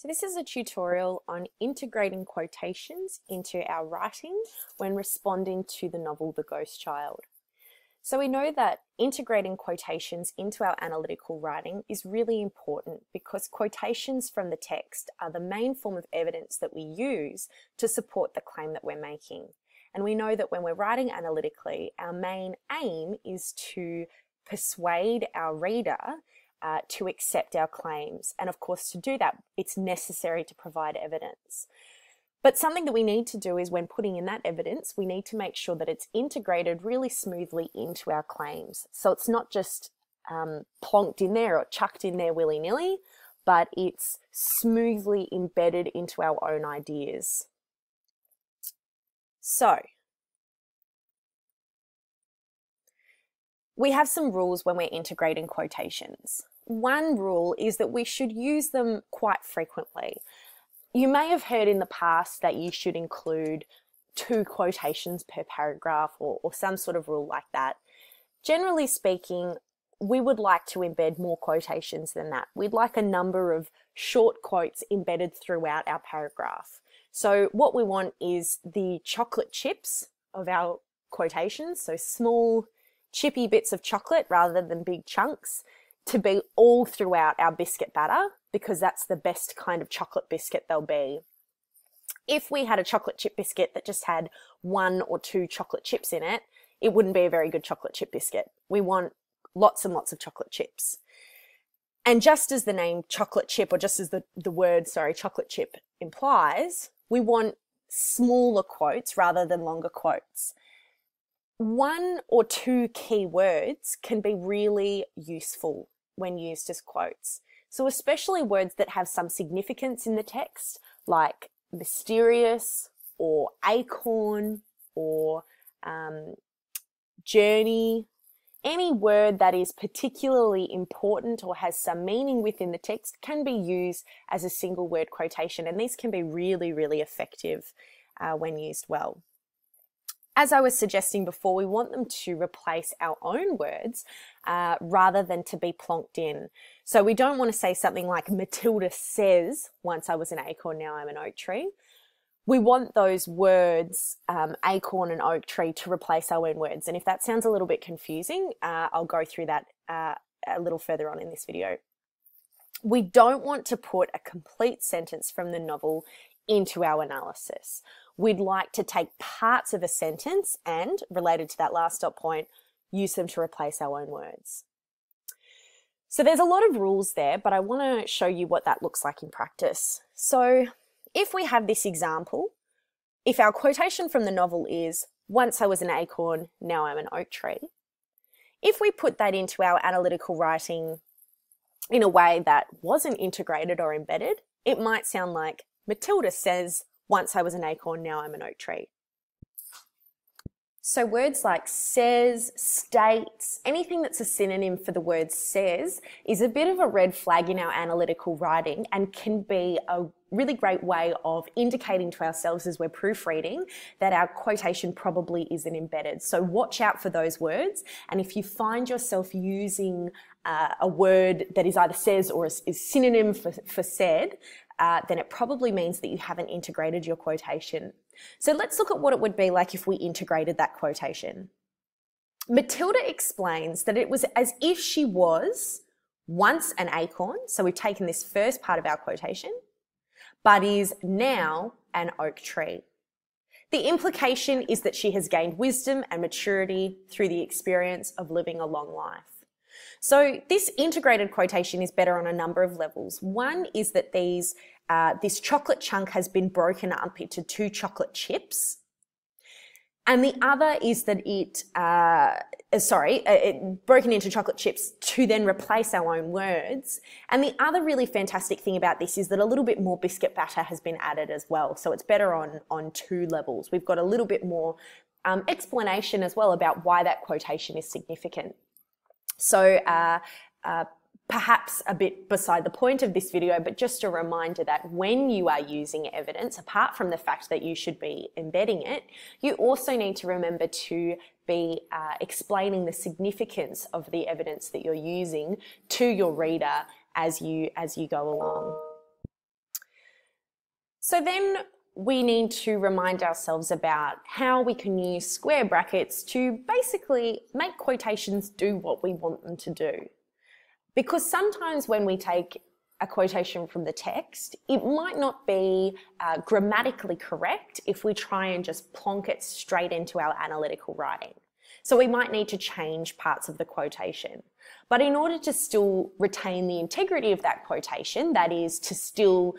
So this is a tutorial on integrating quotations into our writing when responding to the novel The Ghost Child. So we know that integrating quotations into our analytical writing is really important because quotations from the text are the main form of evidence that we use to support the claim that we're making. And we know that when we're writing analytically, our main aim is to persuade our reader to accept our claims. And of course, to do that, it's necessary to provide evidence. But something that we need to do is when putting in that evidence, we need to make sure that it's integrated really smoothly into our claims. So it's not just plonked in there or chucked in there willy-nilly, but it's smoothly embedded into our own ideas. So, we have some rules when we're integrating quotations. One rule is that we should use them quite frequently. You may have heard in the past that you should include 2 quotations per paragraph or some sort of rule like that. Generally speaking, we would like to embed more quotations than that. We'd like a number of short quotes embedded throughout our paragraph. So what we want is the chocolate chips of our quotations, so small chippy bits of chocolate rather than big chunks, to be all throughout our biscuit batter, because that's the best kind of chocolate biscuit there'll be. If we had a chocolate chip biscuit that just had 1 or 2 chocolate chips in it, it wouldn't be a very good chocolate chip biscuit. We want lots and lots of chocolate chips. And just as the name chocolate chip, or just as the word, chocolate chip implies, we want smaller quotes rather than longer quotes. 1 or 2 key words can be really useful when used as quotes. So especially words that have some significance in the text, like mysterious or acorn or journey. Any word that is particularly important or has some meaning within the text can be used as a single word quotation, and these can be really, really effective when used well. As I was suggesting before, we want them to replace our own words rather than to be plonked in. So we don't want to say something like, Matilda says, once I was an acorn, now I'm an oak tree. We want those words, acorn and oak tree, to replace our own words. And if that sounds a little bit confusing, I'll go through that a little further on in this video. We don't want to put a complete sentence from the novel into our analysis. We'd like to take parts of a sentence and, related to that last dot point, use them to replace our own words. So there's a lot of rules there, but I want to show you what that looks like in practice. So if we have this example, if our quotation from the novel is, once I was an acorn, now I'm an oak tree, if we put that into our analytical writing in a way that wasn't integrated or embedded, it might sound like, Matilda says, once I was an acorn, now I'm an oak tree. So words like says, states, anything that's a synonym for the word says is a bit of a red flag in our analytical writing and can be a really great way of indicating to ourselves as we're proofreading that our quotation probably isn't embedded. So watch out for those words. And if you find yourself using a word that is either says or is synonym for said, then it probably means that you haven't integrated your quotation. So let's look at what it would be like if we integrated that quotation. Matilda explains that it was as if she was once an acorn, so we've taken this first part of our quotation, but is now an oak tree. The implication is that she has gained wisdom and maturity through the experience of living a long life. So this integrated quotation is better on a number of levels. One is that this chocolate chunk has been broken up into 2 chocolate chips. And the other is that it broken into chocolate chips to then replace our own words. And the other really fantastic thing about this is that a little bit more biscuit batter has been added as well. So it's better on 2 levels. We've got a little bit more explanation as well about why that quotation is significant. So perhaps a bit beside the point of this video, but just a reminder that when you are using evidence, apart from the fact that you should be embedding it, you also need to remember to be explaining the significance of the evidence that you're using to your reader as you go along. So then we need to remind ourselves about how we can use square brackets to basically make quotations do what we want them to do. Because sometimes when we take a quotation from the text, it might not be grammatically correct if we try and just plonk it straight into our analytical writing. So we might need to change parts of the quotation. But in order to still retain the integrity of that quotation, that is to still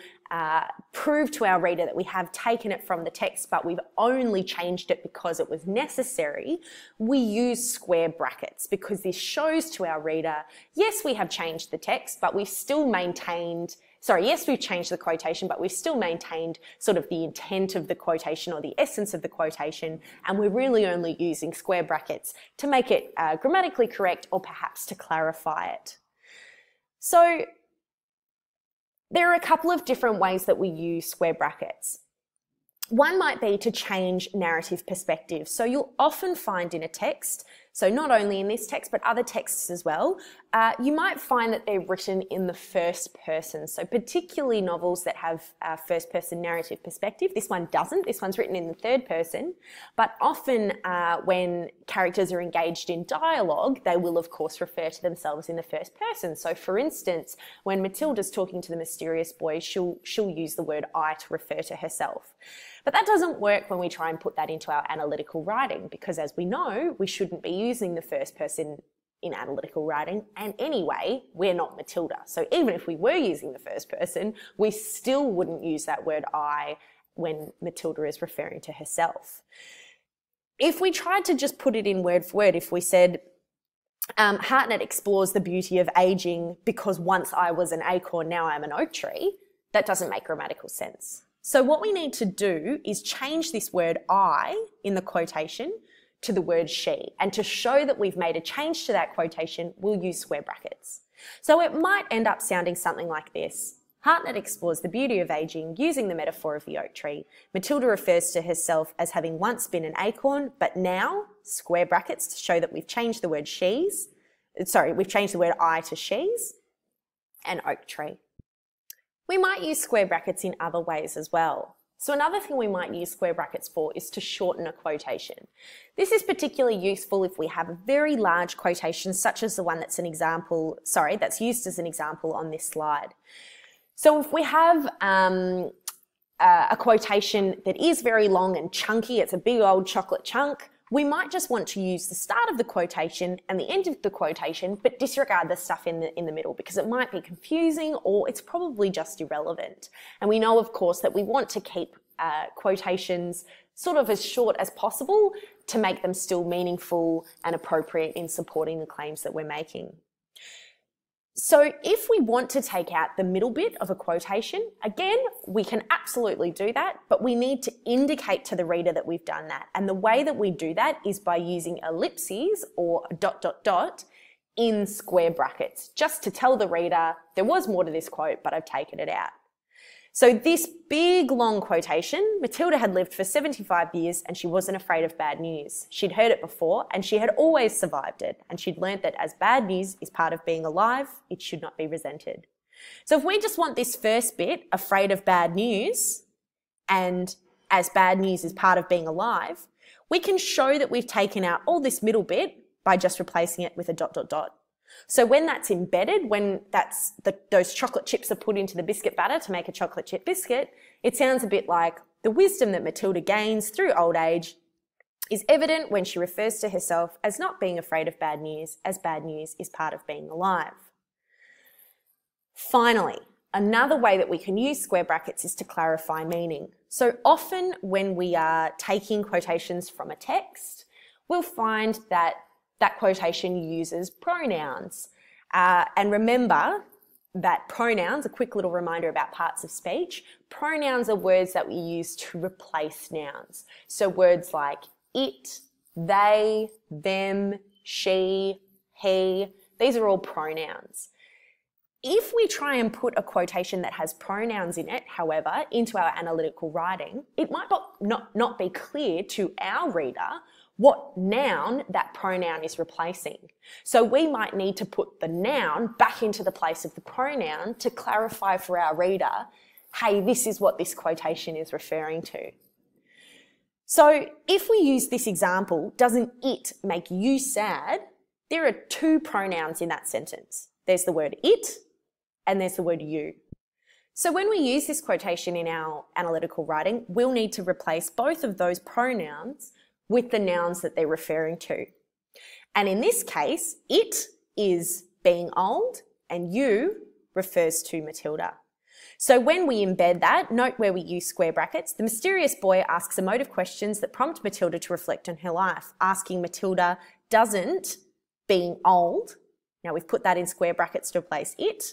prove to our reader that we have taken it from the text, but we've only changed it because it was necessary, we use square brackets because this shows to our reader, yes, we have changed the text, but we've still maintained, yes, we've changed the quotation, but we've still maintained sort of the intent of the quotation or the essence of the quotation, and we're really only using square brackets to make it grammatically correct or perhaps to clarify it. So there are a couple of different ways that we use square brackets. One might be to change narrative perspective. So you'll often find in a text, so not only in this text but other texts as well, you might find that they're written in the first person. So particularly novels that have first person narrative perspective. This one doesn't. This one's written in the third person. But often when characters are engaged in dialogue, they will of course refer to themselves in the first person. So for instance, when Matilda's talking to the mysterious boy, she'll use the word I to refer to herself. But that doesn't work when we try and put that into our analytical writing, because as we know, we shouldn't be using the first person in analytical writing, and anyway, we're not Matilda. So even if we were using the first person, we still wouldn't use that word I when Matilda is referring to herself. If we tried to just put it in word for word, if we said, Hartnett explores the beauty of aging because once I was an acorn, now I'm an oak tree, that doesn't make grammatical sense. So what we need to do is change this word I in the quotation to the word she. And to show that we've made a change to that quotation, we'll use square brackets. So it might end up sounding something like this. Hartnett explores the beauty of aging using the metaphor of the oak tree. Matilda refers to herself as having once been an acorn, but now, square brackets to show that we've changed the word we've changed the word I to she's, and oak tree. We might use square brackets in other ways as well. So another thing we might use square brackets for is to shorten a quotation. This is particularly useful if we have a very large quotation, such as the one that's used as an example on this slide. So if we have a quotation that is very long and chunky, it's a big old chocolate chunk, we might just want to use the start of the quotation and the end of the quotation, but disregard the stuff in the middle because it might be confusing or it's probably just irrelevant. And we know, of course, that we want to keep quotations sort of as short as possible to make them still meaningful and appropriate in supporting the claims that we're making. So if we want to take out the middle bit of a quotation, again, we can absolutely do that, but we need to indicate to the reader that we've done that. And the way that we do that is by using ellipses or a ... in square brackets, just to tell the reader there was more to this quote, but I've taken it out. So this big long quotation, Matilda had lived for 75 years and she wasn't afraid of bad news. She'd heard it before and she had always survived it, and she'd learnt that as bad news is part of being alive, it should not be resented. So if we just want this first bit, afraid of bad news, and as bad news is part of being alive, we can show that we've taken out all this middle bit by just replacing it with a ... So when that's embedded, when those chocolate chips are put into the biscuit batter to make a chocolate chip biscuit, it sounds a bit like the wisdom that Matilda gains through old age is evident when she refers to herself as not being afraid of bad news, as bad news is part of being alive. Finally, another way that we can use square brackets is to clarify meaning. So often when we are taking quotations from a text, we'll find that quotation uses pronouns. And remember that pronouns, a quick little reminder about parts of speech, pronouns are words that we use to replace nouns. So words like it, they, them, she, he, these are all pronouns. If we try and put a quotation that has pronouns in it, however, into our analytical writing, it might not be clear to our reader what noun that pronoun is replacing. So we might need to put the noun back into the place of the pronoun to clarify for our reader, hey, this is what this quotation is referring to. So if we use this example, doesn't it make you sad? There are two pronouns in that sentence. There's the word it and there's the word you. So when we use this quotation in our analytical writing, we'll need to replace both of those pronouns with the nouns that they're referring to. And in this case, it is being old and you refers to Matilda. So when we embed that, note where we use square brackets, the mysterious boy asks emotive questions that prompt Matilda to reflect on her life. Asking Matilda doesn't being old, now we've put that in square brackets to replace it,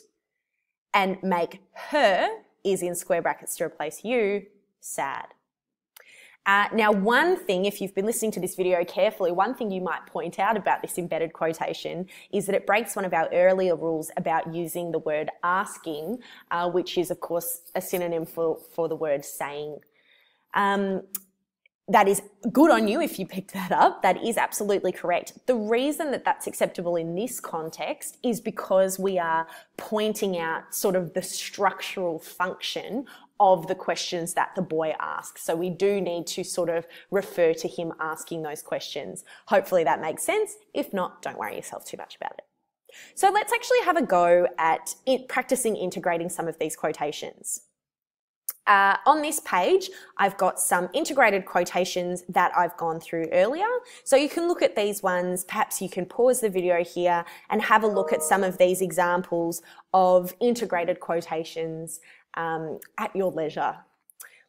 and make her is in square brackets to replace you, sad. Now one thing, if you've been listening to this video carefully, one thing you might point out about this embedded quotation is that it breaks one of our earlier rules about using the word asking, which is of course a synonym for the word saying. That is good on you if you picked that up. That is absolutely correct. The reason that that's acceptable in this context is because we are pointing out sort of the structural function of the questions that the boy asks. So we do need to sort of refer to him asking those questions. Hopefully that makes sense. If not, don't worry yourself too much about it. So let's actually have a go at practicing integrating some of these quotations. On this page, I've got some integrated quotations that I've gone through earlier. So you can look at these ones, perhaps you can pause the video here and have a look at some of these examples of integrated quotations at your leisure.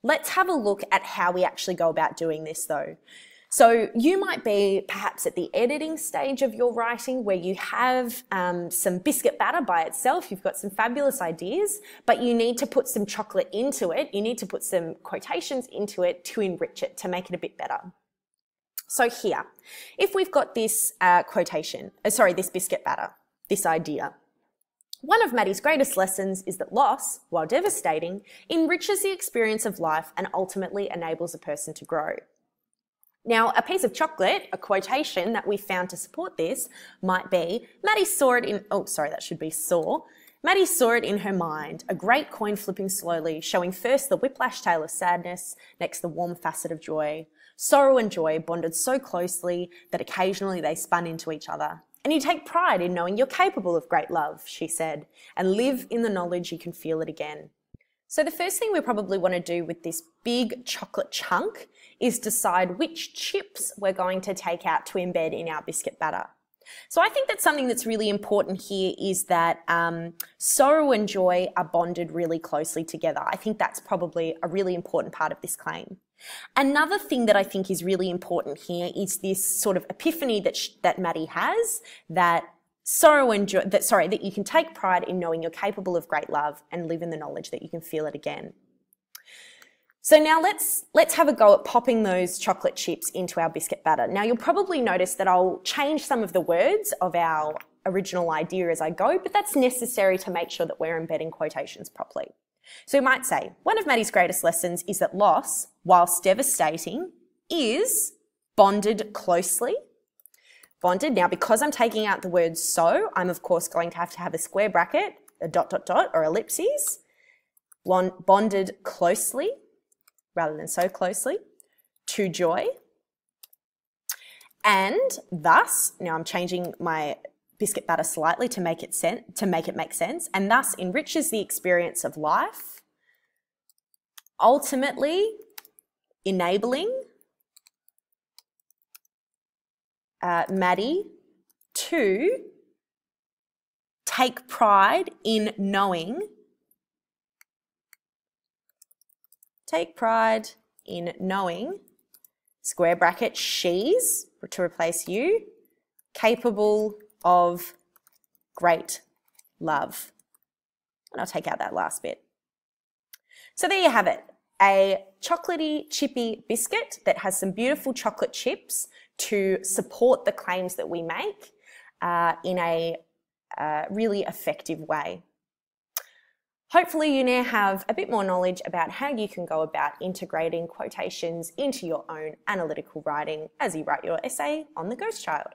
Let's have a look at how we actually go about doing this though. So you might be perhaps at the editing stage of your writing where you have some biscuit batter by itself, you've got some fabulous ideas, but you need to put some chocolate into it, you need to put some quotations into it to enrich it, to make it a bit better. So here, if we've got this this biscuit batter, this idea. One of Maddie's greatest lessons is that loss, while devastating, enriches the experience of life and ultimately enables a person to grow. Now, a piece of chocolate, a quotation that we found to support this might be, Maddie saw it in, Maddie saw it in her mind, a great coin flipping slowly, showing first the whiplash tale of sadness, next the warm facet of joy. Sorrow and joy bonded so closely that occasionally they spun into each other. And you take pride in knowing you're capable of great love, she said, and live in the knowledge you can feel it again. So the first thing we probably want to do with this big chocolate chunk is decide which chips we're going to take out to embed in our biscuit batter. So I think that something that's really important here is that sorrow and joy are bonded really closely together. I think that's probably a really important part of this claim. Another thing that I think is really important here is this sort of epiphany that Maddie has, that sorrow and joy, that you can take pride in knowing you're capable of great love and live in the knowledge that you can feel it again. So now let's have a go at popping those chocolate chips into our biscuit batter. Now you'll probably notice that I'll change some of the words of our original idea as I go, but that's necessary to make sure that we're embedding quotations properly. So we might say, one of Maddie's greatest lessons is that loss, whilst devastating, is bonded closed. Now, because I'm taking out the word so, I'm of course going to have a square bracket, a ... or ellipses, bonded closely, rather than so closely, to joy. And thus, now I'm changing my biscuit batter slightly to make it make sense, and thus enriches the experience of life, ultimately enabling Maddie to take pride in knowing, square bracket, she's, to replace you, capable of great love. And I'll take out that last bit. So there you have it, a chocolatey, chippy biscuit that has some beautiful chocolate chips to support the claims that we make in a really effective way. Hopefully you now have a bit more knowledge about how you can go about integrating quotations into your own analytical writing as you write your essay on the ghost child.